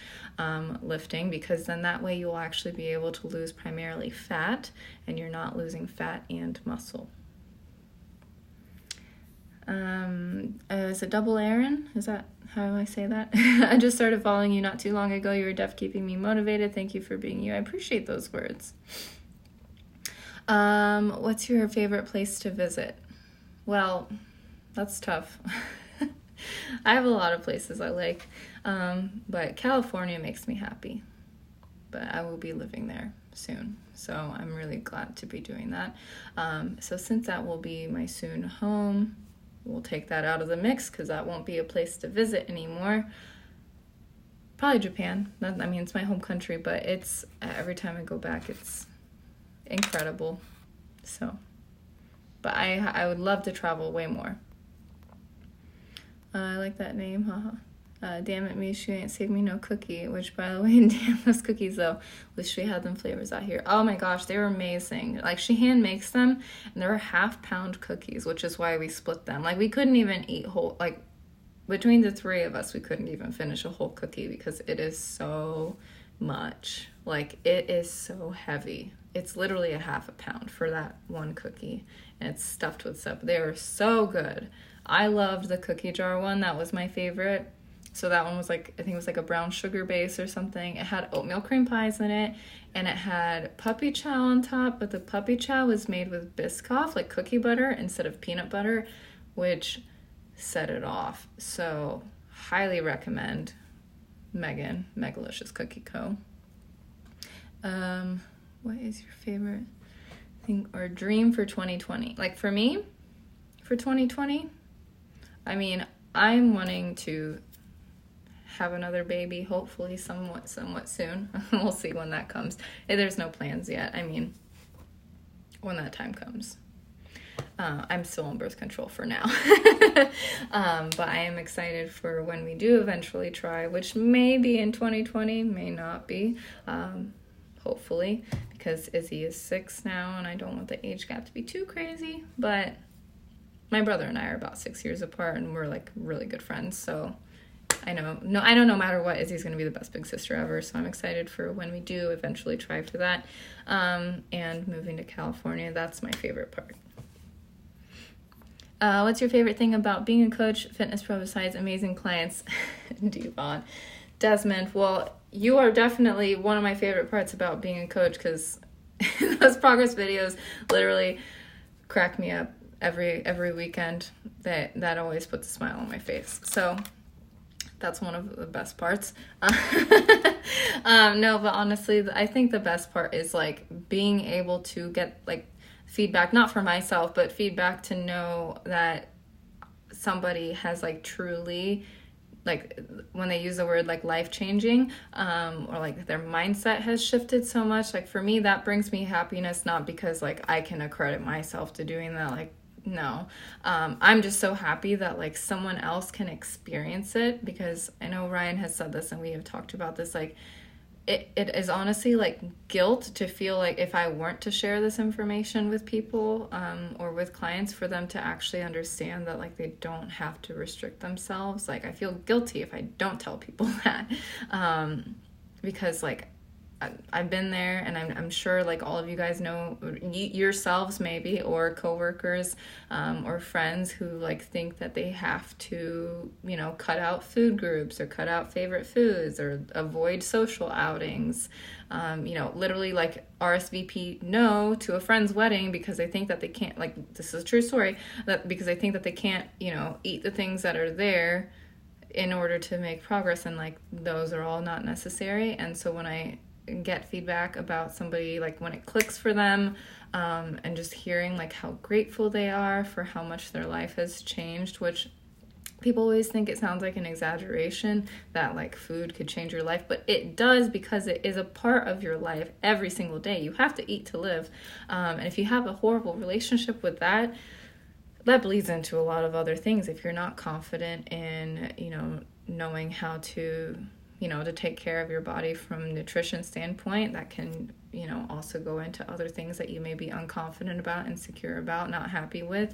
lifting, because then that way you'll actually be able to lose primarily fat, and you're not losing fat and muscle. Is it Double Aaron? Is that how I say that? I just started following you not too long ago. You were definitely keeping me motivated. Thank you for being you. I appreciate those words. What's your favorite place to visit? Well, that's tough. I have a lot of places I like, but California makes me happy. But I will be living there soon, so I'm really glad to be doing that. So since that will be my soon home, we'll take that out of the mix because that won't be a place to visit anymore. Probably Japan. It's my home country, but it's every time I go back, it's incredible. So, but I would love to travel way more. I like that name, haha. Damn it, Mish, you ain't saved me no cookie, which, by the way, damn those cookies, though. Wish we had them flavors out here. Oh my gosh, they were amazing. Like, she hand makes them, and they were half-pound cookies, which is why we split them. Like, we couldn't even eat whole, like, between the three of us, we couldn't even finish a whole cookie because it is so much. Like, it is so heavy. It's literally a half a pound for that one cookie, and it's stuffed with stuff. They were so good. I loved the cookie jar one. That was my favorite. So that one was like, I think it was like a brown sugar base or something. It had oatmeal cream pies in it, and it had puppy chow on top, but the puppy chow was made with Biscoff, like cookie butter, instead of peanut butter, which set it off. So highly recommend Megalicious Cookie Co. What is your favorite thing or dream for 2020? Like for me, for 2020, I mean, I'm wanting to have another baby, hopefully somewhat soon. We'll see when that comes. There's no plans yet. I mean, when that time comes. I'm still on birth control for now. But I am excited for when we do eventually try, which may be in 2020, may not be, hopefully, because Izzy is 6 now and I don't want the age gap to be too crazy. But my brother and I are about 6 years apart and we're like really good friends, so I know no matter what, Izzy's going to be the best big sister ever, so I'm excited for when we do eventually try for that. And moving to California, that's my favorite part. What's your favorite thing about being a coach, fitness pro, besides amazing clients? Devon. Desmond, well, you are definitely one of my favorite parts about being a coach, because those progress videos literally crack me up every weekend. That always puts a smile on my face. So that's one of the best parts. No, but honestly, I think the best part is like being able to get like feedback, not for myself, but feedback to know that somebody has like truly, like when they use the word like life-changing, or like their mindset has shifted so much. Like for me, that brings me happiness, not because like I can accredit myself to doing that, like no. I'm just so happy that like someone else can experience it, because I know Ryan has said this and we have talked about this, like it is honestly like guilt to feel like if I weren't to share this information with people, or with clients, for them to actually understand that like they don't have to restrict themselves. Like I feel guilty if I don't tell people that, because like I've been there, and I'm sure like all of you guys know yourselves maybe, or coworkers, or friends who like think that they have to, cut out food groups or cut out favorite foods or avoid social outings, literally like RSVP no to a friend's wedding because they think that they can't, like this is a true story, that because they think that they can't, eat the things that are there in order to make progress, and like those are all not necessary. And so when I get feedback about somebody, like when it clicks for them, and just hearing like how grateful they are for how much their life has changed, which people always think it sounds like an exaggeration that like food could change your life, but it does, because it is a part of your life every single day. You have to eat to live, and if you have a horrible relationship with that bleeds into a lot of other things. If you're not confident in knowing how to to take care of your body from a nutrition standpoint, that can, also go into other things that you may be unconfident about, insecure about, not happy with.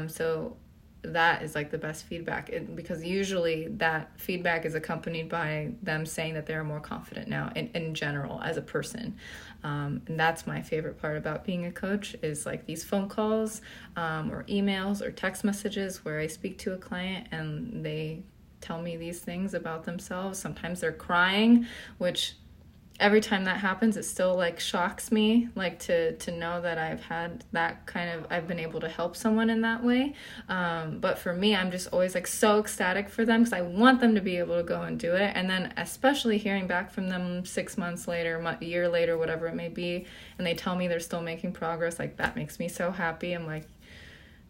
So that is like the best feedback, because usually that feedback is accompanied by them saying that they're more confident now in general as a person. And that's my favorite part about being a coach, is like these phone calls, or emails or text messages where I speak to a client and they tell me these things about themselves. Sometimes they're crying, which every time that happens, it still like shocks me, like to know that I've been able to help someone in that way. But for me, I'm just always like so ecstatic for them, because I want them to be able to go and do it. And then especially hearing back from them 6 months later, a year later, whatever it may be, and they tell me they're still making progress, like that makes me so happy. I'm like,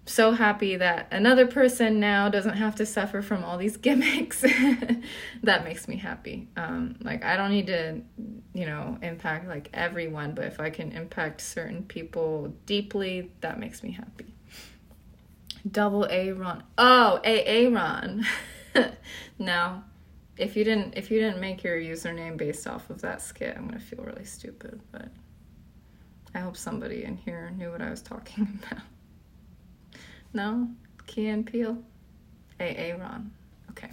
so happy that another person now doesn't have to suffer from all these gimmicks. That makes me happy. Like I don't need to, impact like everyone, but if I can impact certain people deeply, that makes me happy. Double A Ron. Oh, AA Ron. Now, if you didn't make your username based off of that skit, I'm gonna feel really stupid, but I hope somebody in here knew what I was talking about. No? Key and Peele? AA Ron. Okay.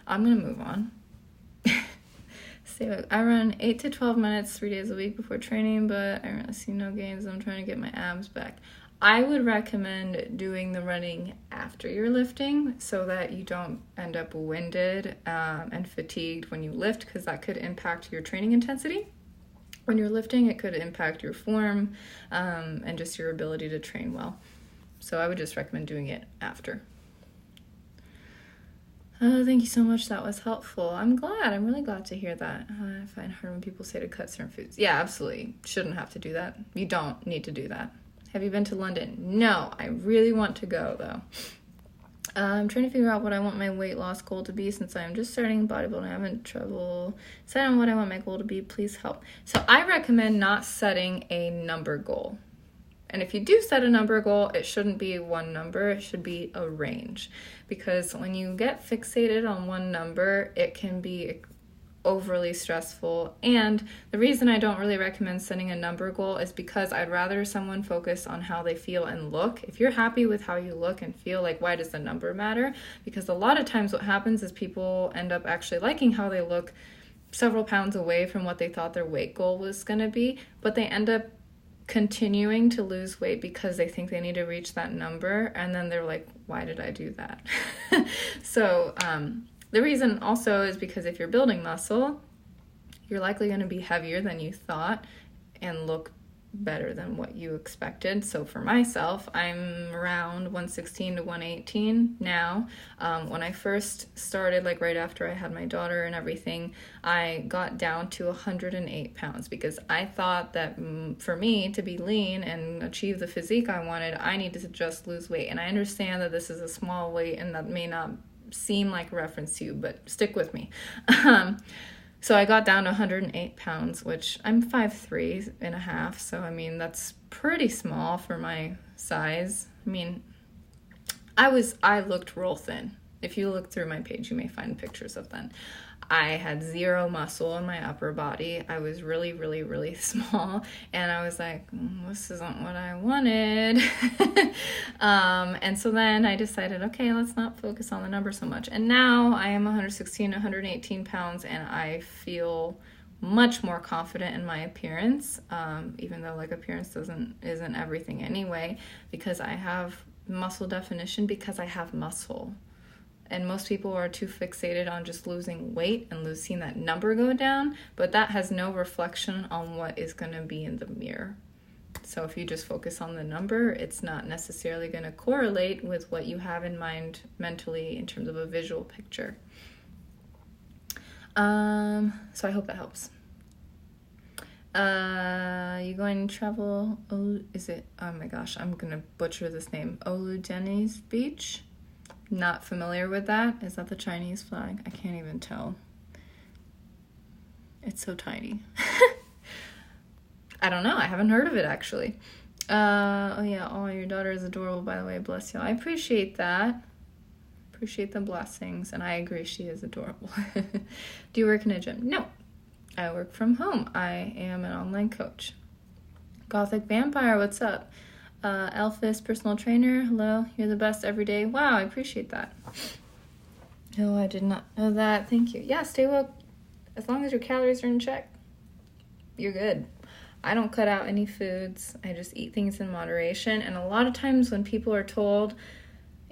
I'm going to move on. I run 8 to 12 minutes 3 days a week before training, but I really see no gains. I'm trying to get my abs back. I would recommend doing the running after you're lifting, so that you don't end up winded and fatigued when you lift, because that could impact your training intensity. When you're lifting, it could impact your form, and just your ability to train well. So I would just recommend doing it after. Oh, thank you so much. That was helpful. I'm glad. I'm really glad to hear that. I find it hard when people say to cut certain foods. Yeah, absolutely. Shouldn't have to do that. You don't need to do that. Have you been to London? No, I really want to go though. I'm trying to figure out what I want my weight loss goal to be since I'm just starting bodybuilding. I haven't trouble deciding on what I want my goal to be. Please help. So I recommend not setting a number goal. And if you do set a number goal, it shouldn't be one number. It should be a range. Because when you get fixated on one number, it can be overly stressful. And the reason I don't really recommend setting a number goal is because I'd rather someone focus on how they feel and look. If you're happy with how you look and feel, like, why does the number matter? Because a lot of times what happens is people end up actually liking how they look several pounds away from what they thought their weight goal was going to be, but they end up continuing to lose weight because they think they need to reach that number, and then they're like, why did I do that? So the reason also is because if you're building muscle, you're likely going to be heavier than you thought and look better than what you expected. So for myself, I'm around 116 to 118 now. When I first started, like right after I had my daughter and everything, I got down to 108 pounds because I thought that for me to be lean and achieve the physique I wanted, I needed to just lose weight. And I understand that this is a small weight and that may not seem like a reference to you, but stick with me. So I got down to 108 pounds, which I'm 5'3.5", so I mean, that's pretty small for my size. I mean, I looked real thin. If you look through my page, you may find pictures of then. I had zero muscle in my upper body. I was really, really, really small. And I was like, this isn't what I wanted. And so then I decided, okay, let's not focus on the number so much. And now I am 116, 118 pounds, and I feel much more confident in my appearance, even though like appearance isn't everything anyway, because I have muscle definition, because I have muscle. And most people are too fixated on just losing weight and seeing that number go down, but that has no reflection on what is going to be in the mirror. So if you just focus on the number, it's not necessarily going to correlate with what you have in mind mentally in terms of a visual picture. So I hope that helps. You going to travel? Oh my gosh, I'm going to butcher this name. Oludenis Beach? Not familiar with that. Is that the Chinese flag? I can't even tell. It's so tiny. I don't know. I haven't heard of it actually. Oh yeah. Oh, your daughter is adorable, by the way. Bless you. I appreciate that. Appreciate the blessings. And I agree, she is adorable. Do you work in a gym? No. I work from home. I am an online coach. Gothic Vampire, what's up? Elphys, personal trainer, hello, you're the best every day. Wow, I appreciate that. Oh, I did not know that. Thank you. Yeah, stay woke. As long as your calories are in check, you're good. I don't cut out any foods. I just eat things in moderation. And a lot of times when people are told,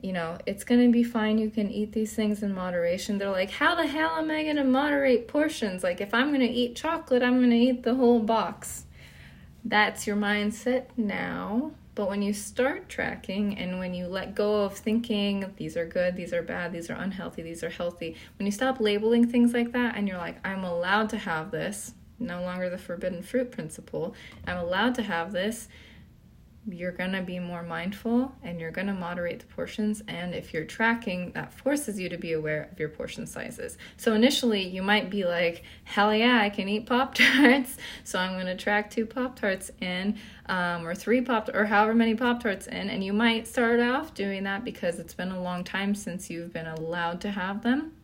it's going to be fine, you can eat these things in moderation, they're like, how the hell am I going to moderate portions? Like, if I'm going to eat chocolate, I'm going to eat the whole box. That's your mindset now. But when you start tracking and when you let go of thinking these are good, these are bad, these are unhealthy, these are healthy, when you stop labeling things like that and you're like, I'm allowed to have this, no longer the forbidden fruit principle, I'm allowed to have this, you're going to be more mindful and you're going to moderate the portions. And if you're tracking, that forces you to be aware of your portion sizes. So initially you might be like, hell yeah, I can eat Pop-Tarts. So I'm going to track 2 Pop-Tarts in, or 3 or however many Pop-Tarts in. And you might start off doing that because it's been a long time since you've been allowed to have them.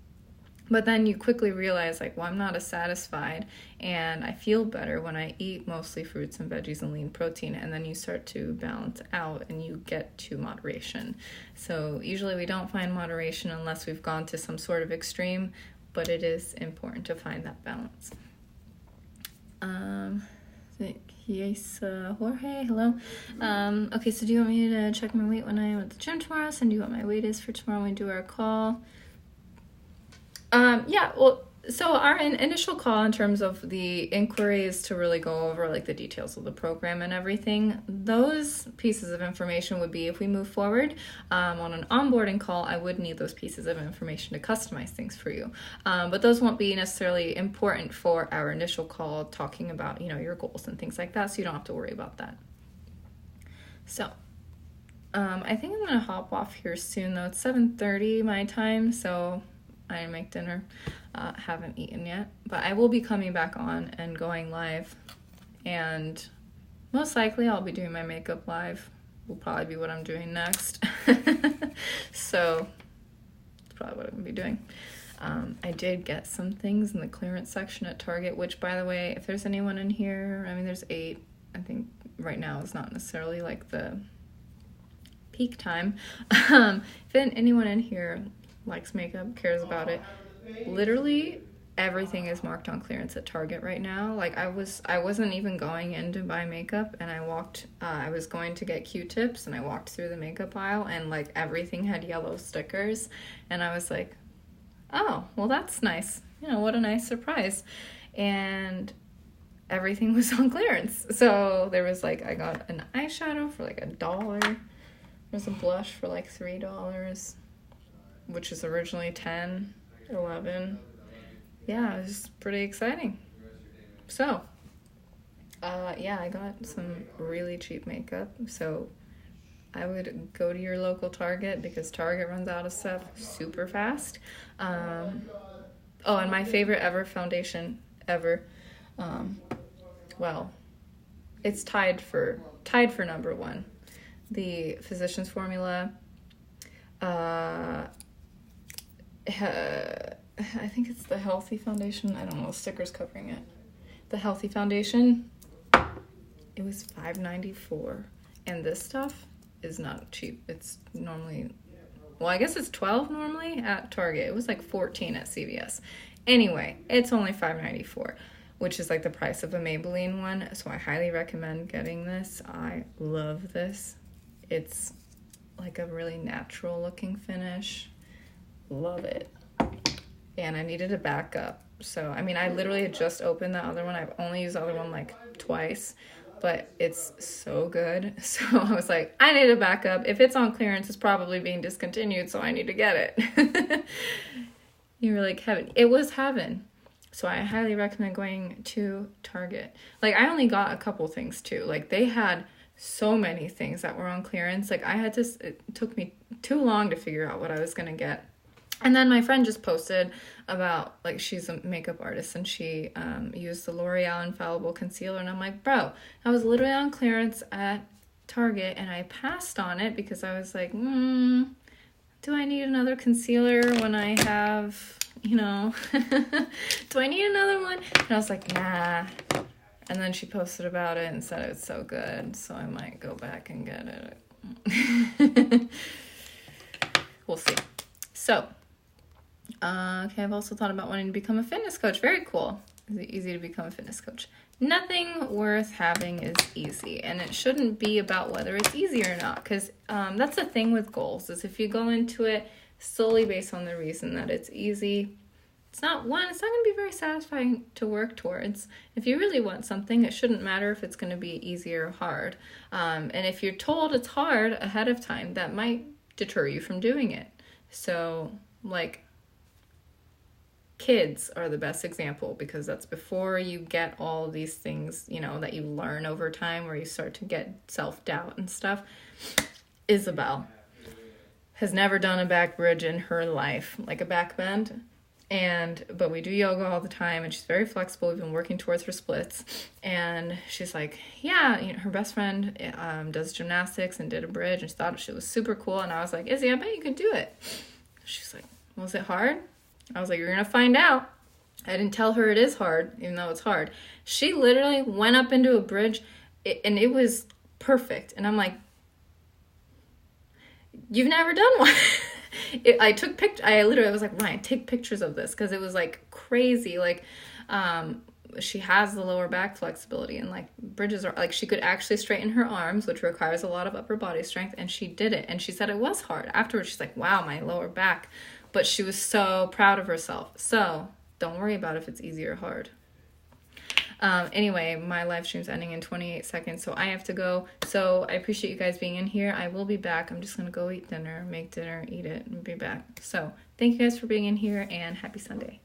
But then you quickly realize, like, well, I'm not as satisfied, and I feel better when I eat mostly fruits and veggies and lean protein, and then you start to balance out and you get to moderation. So usually we don't find moderation unless we've gone to some sort of extreme, but it is important to find that balance. Yes, Jorge, hello. Okay, so do you want me to check my weight when I am at the gym tomorrow? Send you what my weight is for tomorrow when we do our call. Yeah, well, So our initial call in terms of the inquiry is to really go over like the details of the program and everything. Those pieces of information would be if we move forward on an onboarding call. I would need those pieces of information to customize things for you, but those won't be necessarily important for our initial call, talking about your goals and things like that. So you don't have to worry about that. So I think I'm gonna hop off here soon though. It's 7:30 my time, so I didn't make dinner. Haven't eaten yet, but I will be coming back on and going live, and most likely I'll be doing my makeup live. Will probably be what I'm doing next. So that's probably what I'm gonna be doing. I did get some things in the clearance section at Target, which, by the way, if there's anyone in here, I mean, there's 8. I think right now is not necessarily like the peak time. If anyone in here likes makeup, cares about it, literally everything is marked on clearance at Target right now. Like I wasn't even going in to buy makeup, and I was going to get Q-tips, and I walked through the makeup aisle, and like everything had yellow stickers, and I was like, oh, well, that's nice. What a nice surprise. And everything was on clearance. So there was like, I got an eyeshadow for like $1. There's a blush for like $3, which is originally $10, $11. Yeah, it was pretty exciting. So, yeah, I got some really cheap makeup. So I would go to your local Target, because Target runs out of stuff super fast. Oh, and my favorite ever foundation ever. Well, it's tied for number 1. The Physicians Formula. I think it's the Healthy Foundation. I don't know, the sticker's covering it. The Healthy Foundation. It was $5.94, and this stuff is not cheap. It's normally, well, I guess it's $12 normally at Target. It was like $14 at CVS. Anyway, it's only $5.94, which is like the price of a Maybelline one. So I highly recommend getting this. I love this. It's like a really natural looking finish. Love it. And I needed a backup. So, I mean, I literally had just opened the other one. I've only used the other one like twice, but it's so good. So I was like, I need a backup. If it's on clearance, it's probably being discontinued, so I need to get it. You were like, heaven. It was heaven. So I highly recommend going to Target. Like, I only got a couple things too. Like, they had so many things that were on clearance. Like, it took me too long to figure out what I was going to get. And then my friend just posted about, like, she's a makeup artist, and she used the L'Oreal Infallible Concealer. And I'm like, bro, I was literally on clearance at Target, and I passed on it because I was like, do I need another concealer when I have, do I need another one? And I was like, nah. And then she posted about it and said it's so good, so I might go back and get it. We'll see. So, okay, I've also thought about wanting to become a fitness coach. Very cool. Is it easy to become a fitness coach? Nothing worth having is easy, and it shouldn't be about whether it's easy or not, because that's the thing with goals, is if you go into it solely based on the reason that it's easy, it's not going to be very satisfying to work towards. If you really want something, it shouldn't matter if it's going to be easy or hard. And if you're told it's hard ahead of time, that might deter you from doing it. So, like, kids are the best example, because that's before you get all of these things, that you learn over time, where you start to get self-doubt and stuff. Isabel has never done a back bridge in her life, like a back bend. But we do yoga all the time, and she's very flexible. We've been working towards her splits, and she's like, yeah, her best friend does gymnastics and did a bridge, and she thought she was super cool. And I was like, Izzy, I bet you could do it. She's like, was it hard? I was like, you're gonna find out. I didn't tell her it is hard, even though it's hard. She literally went up into a bridge, and it was perfect. And I'm like, you've never done one. I literally was like, Ryan, take pictures of this, because it was like crazy. Like, she has the lower back flexibility, and like bridges are like, she could actually straighten her arms, which requires a lot of upper body strength, and she did it. And she said it was hard. Afterwards, she's like, wow, my lower back. But she was so proud of herself. So don't worry about if it's easy or hard. Anyway, my live stream's ending in 28 seconds, so I have to go. So I appreciate you guys being in here. I will be back. I'm just going to go eat dinner, make dinner, eat it, and be back. So thank you guys for being in here, and happy Sunday.